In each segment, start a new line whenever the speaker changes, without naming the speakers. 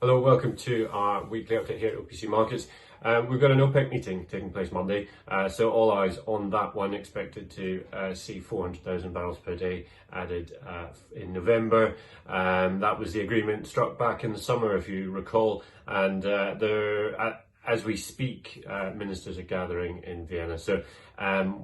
Hello, welcome to our weekly update here at OPC Markets. We've got an OPEC meeting taking place Monday, so all eyes on that one. Expected to see 400,000 barrels per day added in November. That was the agreement struck back in the summer, if you recall, and as we speak, ministers are gathering in Vienna. So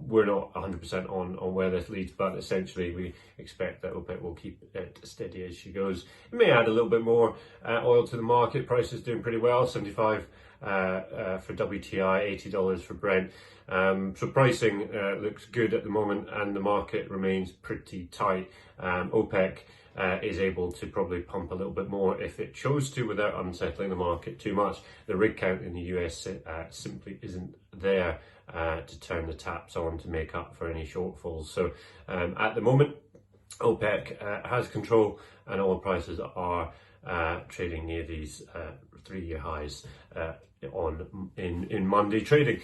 we're not 100% on where this leads, but essentially we expect that OPEC will keep it steady as she goes. It may add a little bit more oil to the market. Price is doing pretty well, 75 for WTI, $80 for Brent. So pricing looks good at the moment, and the market remains pretty tight. OPEC is able to probably pump a little bit more if it chose to without unsettling the market too much. The rig count in the US simply isn't there to turn the taps on to make up for any shortfalls. So at the moment, OPEC has control, and oil prices are trading near these 3-year highs in Monday trading.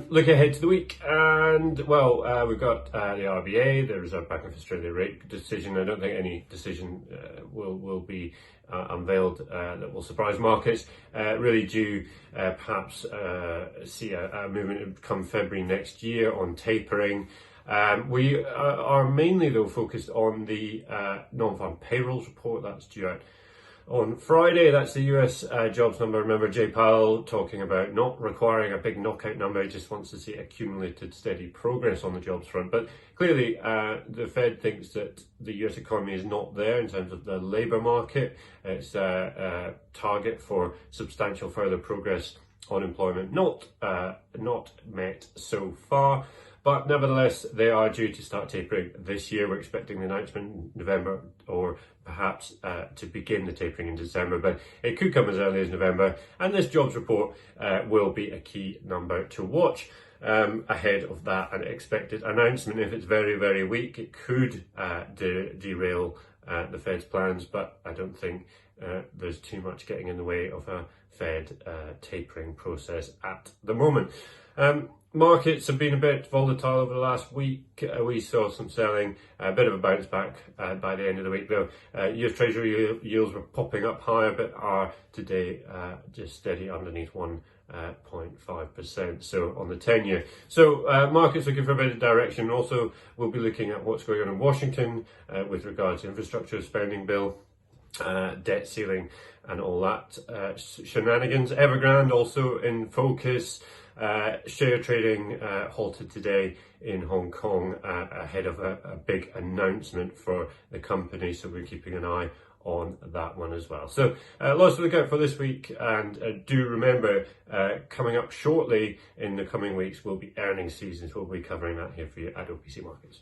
Look ahead to the week, and well, we've got the RBA, the Reserve Bank of Australia rate decision. I don't think any decision will be unveiled that will surprise markets. Really due perhaps see a movement come February next year on tapering. We are mainly though focused on the non-farm payrolls report that's due out on Friday. That's the US jobs number. Remember Jay Powell talking about not requiring a big knockout number. He just wants to see accumulated steady progress on the jobs front. But clearly the Fed thinks that the US economy is not there in terms of the labour market. It's a target for substantial further progress on employment. Not met so far. But nevertheless, they are due to start tapering this year. We're expecting the announcement in November, or perhaps to begin the tapering in December, but it could come as early as November. And this jobs report will be a key number to watch ahead of that unexpected announcement. If it's very, very weak, it could derail the Fed's plans, but I don't think there's too much getting in the way of a Fed tapering process at the moment. Markets have been a bit volatile over the last week. We saw some selling, a bit of a bounce back by the end of the week though. US treasury yields were popping up higher, but are today just steady underneath 1.5%, so on the 10-year. So markets looking for a bit of direction. Also, we'll be looking at what's going on in Washington with regards to infrastructure spending bill, debt ceiling and all that shenanigans. Evergrande also in focus. Share trading halted today in Hong Kong ahead of a big announcement for the company, so we're keeping an eye on that one as well. So lots to look out for this week, and do remember coming up shortly in the coming weeks will be earnings seasons. We'll be covering that here for you at OPC Markets.